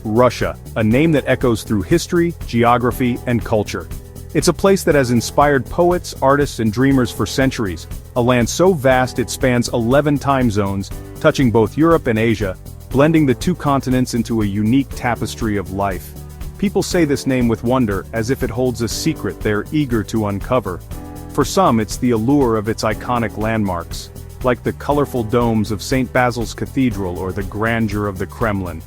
Russia, a name that echoes through history, geography, and culture. It's a place that has inspired poets, artists, and dreamers for centuries, a land so vast it spans 11 time zones, touching both Europe and Asia, blending the two continents into a unique tapestry of life. People say this name with wonder, as if it holds a secret they're eager to uncover. For some, it's the allure of its iconic landmarks, like the colorful domes of St. Basil's Cathedral or the grandeur of the Kremlin.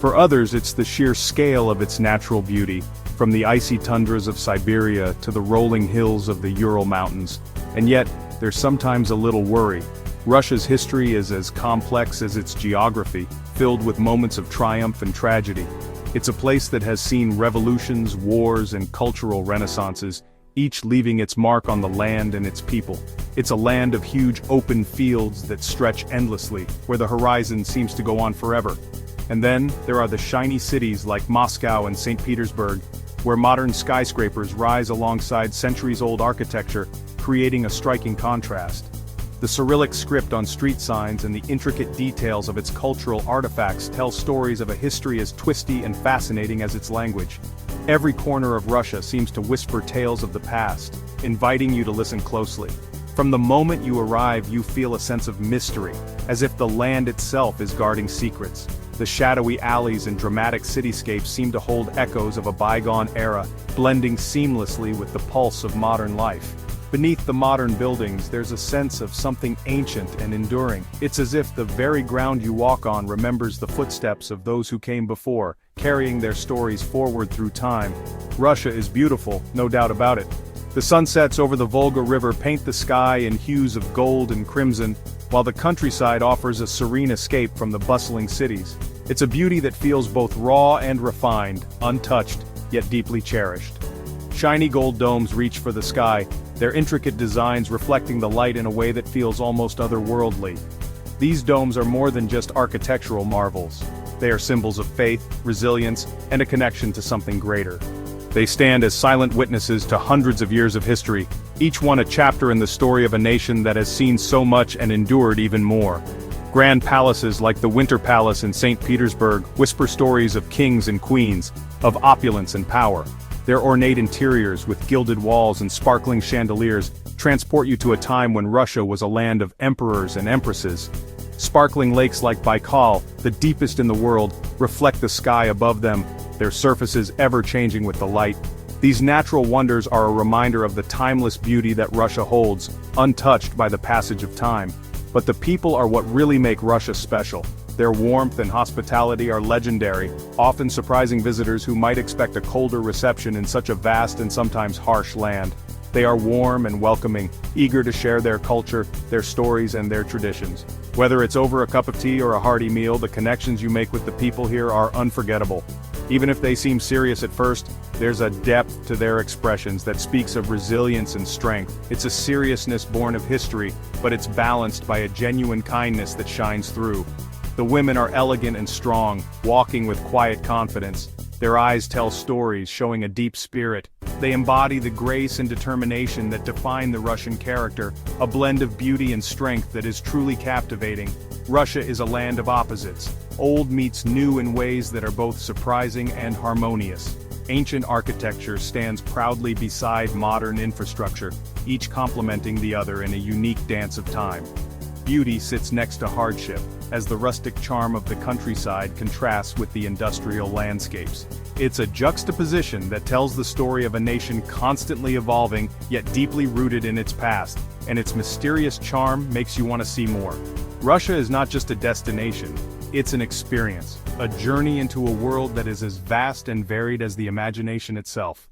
For others, it's the sheer scale of its natural beauty, from the icy tundras of Siberia to the rolling hills of the Ural Mountains. And yet, there's sometimes a little worry. Russia's history is as complex as its geography, filled with moments of triumph and tragedy. It's a place that has seen revolutions, wars, and cultural renaissances, each leaving its mark on the land and its people. It's a land of huge open fields that stretch endlessly, where the horizon seems to go on forever. And then, there are the shiny cities like Moscow and St. Petersburg, where modern skyscrapers rise alongside centuries-old architecture, creating a striking contrast. The Cyrillic script on street signs and the intricate details of its cultural artifacts tell stories of a history as twisty and fascinating as its language. Every corner of Russia seems to whisper tales of the past, inviting you to listen closely. From the moment you arrive, you feel a sense of mystery, as if the land itself is guarding secrets. The shadowy alleys and dramatic cityscapes seem to hold echoes of a bygone era, blending seamlessly with the pulse of modern life. Beneath the modern buildings, there's a sense of something ancient and enduring. It's as if the very ground you walk on remembers the footsteps of those who came before, carrying their stories forward through time. Russia is beautiful, no doubt about it. The sunsets over the Volga River paint the sky in hues of gold and crimson, while the countryside offers a serene escape from the bustling cities. It's a beauty that feels both raw and refined, untouched, yet deeply cherished. Shiny gold domes reach for the sky, their intricate designs reflecting the light in a way that feels almost otherworldly. These domes are more than just architectural marvels. They are symbols of faith, resilience, and a connection to something greater. They stand as silent witnesses to hundreds of years of history, each one a chapter in the story of a nation that has seen so much and endured even more. Grand palaces like the Winter Palace in St. Petersburg whisper stories of kings and queens, of opulence and power. Their ornate interiors, with gilded walls and sparkling chandeliers, transport you to a time when Russia was a land of emperors and empresses. Sparkling lakes like Baikal, the deepest in the world, reflect the sky above them, their surfaces ever changing with the light. These natural wonders are a reminder of the timeless beauty that Russia holds, untouched by the passage of time. But the people are what really make Russia special. Their warmth and hospitality are legendary, often surprising visitors who might expect a colder reception in such a vast and sometimes harsh land. They are warm and welcoming, eager to share their culture, their stories, and their traditions. Whether it's over a cup of tea or a hearty meal, the connections you make with the people here are unforgettable. Even if they seem serious at first, there's a depth to their expressions that speaks of resilience and strength. It's a seriousness born of history, but it's balanced by a genuine kindness that shines through. The women are elegant and strong, walking with quiet confidence. Their eyes tell stories, showing a deep spirit. They embody the grace and determination that define the Russian character, a blend of beauty and strength that is truly captivating. Russia is a land of opposites. Old meets new in ways that are both surprising and harmonious. Ancient architecture stands proudly beside modern infrastructure, each complementing the other in a unique dance of time. Beauty sits next to hardship, as the rustic charm of the countryside contrasts with the industrial landscapes. It's a juxtaposition that tells the story of a nation constantly evolving, yet deeply rooted in its past, and its mysterious charm makes you want to see more. Russia is not just a destination, it's an experience, a journey into a world that is as vast and varied as the imagination itself.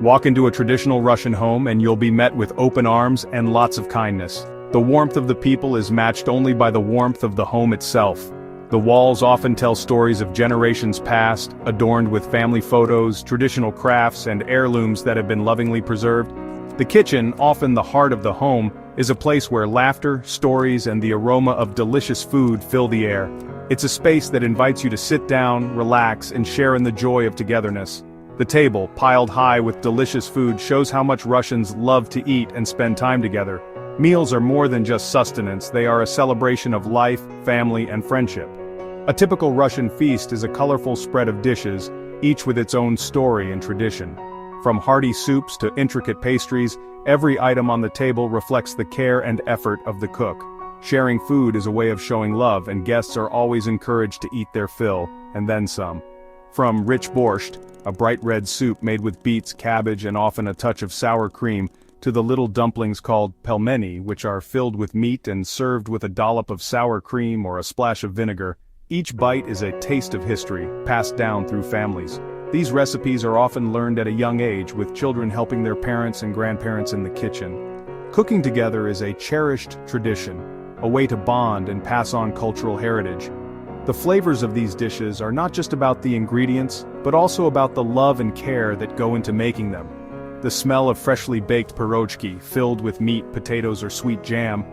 Walk into a traditional Russian home and you'll be met with open arms and lots of kindness. The warmth of the people is matched only by the warmth of the home itself. The walls often tell stories of generations past, adorned with family photos, traditional crafts, and heirlooms that have been lovingly preserved. The kitchen, often the heart of the home, is a place where laughter, stories, and the aroma of delicious food fill the air. It's a space that invites you to sit down, relax, and share in the joy of togetherness. The table, piled high with delicious food, shows how much Russians love to eat and spend time together. Meals are more than just sustenance, they are a celebration of life, family, and friendship. A typical Russian feast is a colorful spread of dishes, each with its own story and tradition. From hearty soups to intricate pastries, every item on the table reflects the care and effort of the cook. Sharing food is a way of showing love, and guests are always encouraged to eat their fill, and then some. From rich borscht, a bright red soup made with beets, cabbage, and often a touch of sour cream, to the little dumplings called pelmeni, which are filled with meat and served with a dollop of sour cream or a splash of vinegar. Each bite is a taste of history, passed down through families. These recipes are often learned at a young age, with children helping their parents and grandparents in the kitchen. Cooking together is a cherished tradition, a way to bond and pass on cultural heritage. The flavors of these dishes are not just about the ingredients, but also about the love and care that go into making them. The smell of freshly baked pierogi, filled with meat, potatoes, or sweet jam,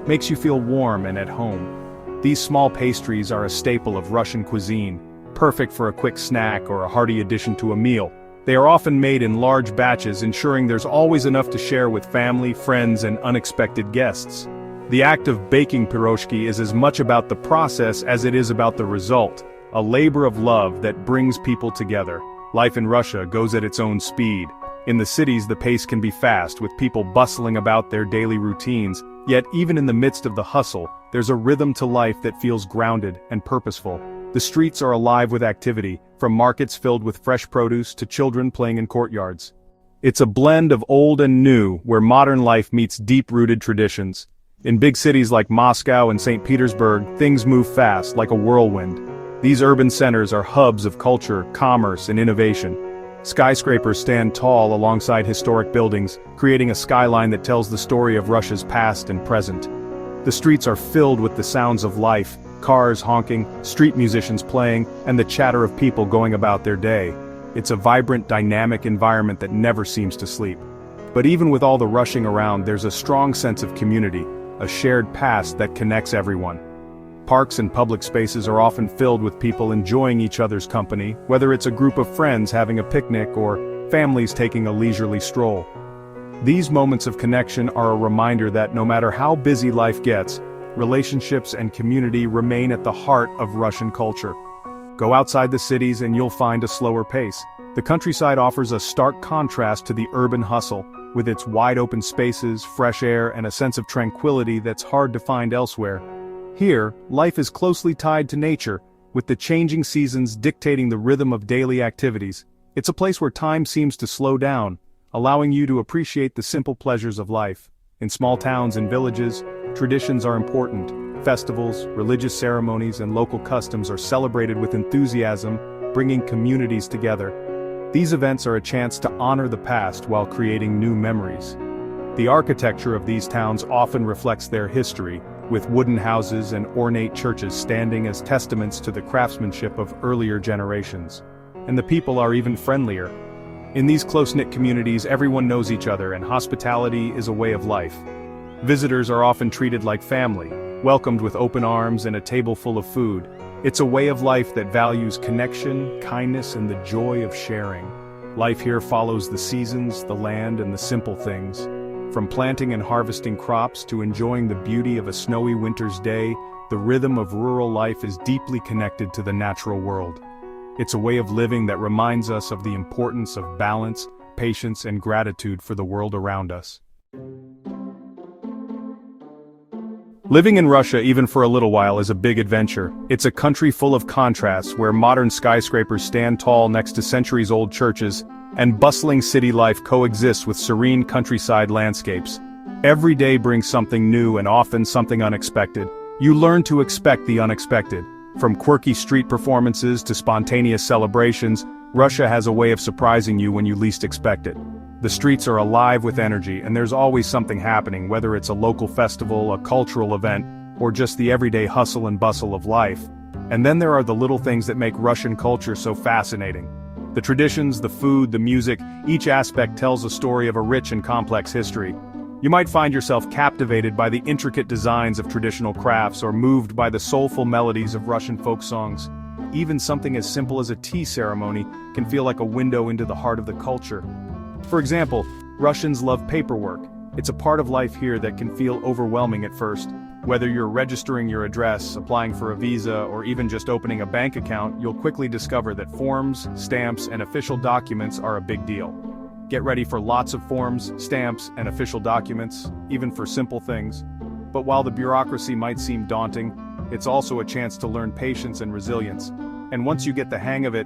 makes you feel warm and at home. These small pastries are a staple of Russian cuisine, perfect for a quick snack or a hearty addition to a meal. They are often made in large batches, ensuring there's always enough to share with family, friends, and unexpected guests. The act of baking pierogi is as much about the process as it is about the result, a labor of love that brings people together. Life in Russia goes at its own speed. In the cities, the pace can be fast, with people bustling about their daily routines, yet even in the midst of the hustle, there's a rhythm to life that feels grounded and purposeful. The streets are alive with activity, from markets filled with fresh produce to children playing in courtyards. It's a blend of old and new, where modern life meets deep-rooted traditions. In big cities like Moscow and St. Petersburg, things move fast, like a whirlwind. These urban centers are hubs of culture, commerce, and innovation. Skyscrapers stand tall alongside historic buildings, creating a skyline that tells the story of Russia's past and present. The streets are filled with the sounds of life, cars honking, street musicians playing, and the chatter of people going about their day. It's a vibrant, dynamic environment that never seems to sleep. But even with all the rushing around, there's a strong sense of community, a shared past that connects everyone. Parks and public spaces are often filled with people enjoying each other's company, whether it's a group of friends having a picnic or families taking a leisurely stroll. These moments of connection are a reminder that no matter how busy life gets, relationships and community remain at the heart of Russian culture. Go outside the cities and you'll find a slower pace. The countryside offers a stark contrast to the urban hustle, with its wide-open spaces, fresh air, and a sense of tranquility that's hard to find elsewhere. Here, life is closely tied to nature, with the changing seasons dictating the rhythm of daily activities. It's a place where time seems to slow down, allowing you to appreciate the simple pleasures of life. In small towns and villages, traditions are important. Festivals, religious ceremonies, and local customs are celebrated with enthusiasm, bringing communities together. These events are a chance to honor the past while creating new memories. The architecture of these towns often reflects their history, with wooden houses and ornate churches standing as testaments to the craftsmanship of earlier generations. And the people are even friendlier. In these close-knit communities, everyone knows each other, and hospitality is a way of life. Visitors are often treated like family, welcomed with open arms and a table full of food. It's a way of life that values connection, kindness, and the joy of sharing. Life here follows the seasons, the land, and the simple things. From planting and harvesting crops to enjoying the beauty of a snowy winter's day, the rhythm of rural life is deeply connected to the natural world. It's a way of living that reminds us of the importance of balance, patience, and gratitude for the world around us. Living in Russia even for a little while is a big adventure. It's a country full of contrasts where modern skyscrapers stand tall next to centuries-old churches, and bustling city life coexists with serene countryside landscapes. Every day brings something new and often something unexpected. You learn to expect the unexpected. From quirky street performances to spontaneous celebrations, Russia has a way of surprising you when you least expect it. The streets are alive with energy, and there's always something happening, whether it's a local festival, a cultural event, or just the everyday hustle and bustle of life. And then there are the little things that make Russian culture so fascinating. The traditions, the food, the music, each aspect tells a story of a rich and complex history. You might find yourself captivated by the intricate designs of traditional crafts or moved by the soulful melodies of Russian folk songs. Even something as simple as a tea ceremony can feel like a window into the heart of the culture. For example, Russians love paperwork. It's a part of life here that can feel overwhelming at first. Whether you're registering your address, applying for a visa, or even just opening a bank account, you'll quickly discover that forms, stamps, and official documents are a big deal. Get ready for lots of forms, stamps, and official documents, even for simple things. But while the bureaucracy might seem daunting, it's also a chance to learn patience and resilience. And once you get the hang of it,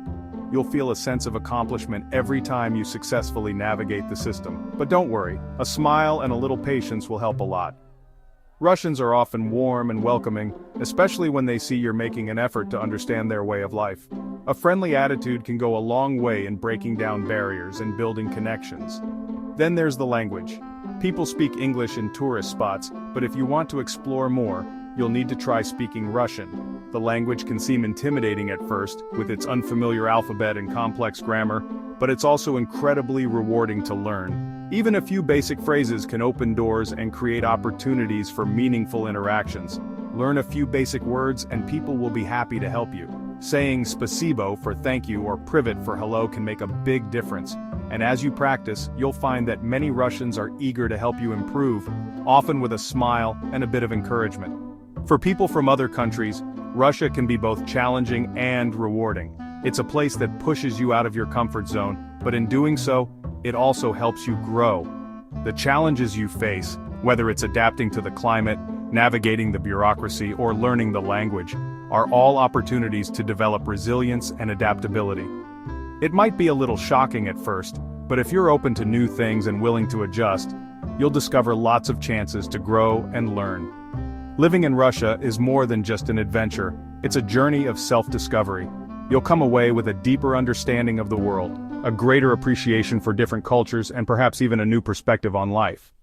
you'll feel a sense of accomplishment every time you successfully navigate the system. But don't worry, a smile and a little patience will help a lot. Russians are often warm and welcoming, especially when they see you're making an effort to understand their way of life. A friendly attitude can go a long way in breaking down barriers and building connections. Then there's the language. People speak English in tourist spots, but if you want to explore more, you'll need to try speaking Russian. The language can seem intimidating at first, with its unfamiliar alphabet and complex grammar, but it's also incredibly rewarding to learn. Even a few basic phrases can open doors and create opportunities for meaningful interactions. Learn a few basic words and people will be happy to help you. Saying spasibo for thank you or privet for hello can make a big difference. And as you practice, you'll find that many Russians are eager to help you improve, often with a smile and a bit of encouragement. For people from other countries, Russia can be both challenging and rewarding. It's a place that pushes you out of your comfort zone, but in doing so, it also helps you grow. The challenges you face, whether it's adapting to the climate, navigating the bureaucracy, or learning the language, are all opportunities to develop resilience and adaptability. It might be a little shocking at first, but if you're open to new things and willing to adjust, you'll discover lots of chances to grow and learn. Living in Russia is more than just an adventure, it's a journey of self-discovery. You'll come away with a deeper understanding of the world, a greater appreciation for different cultures, and perhaps even a new perspective on life.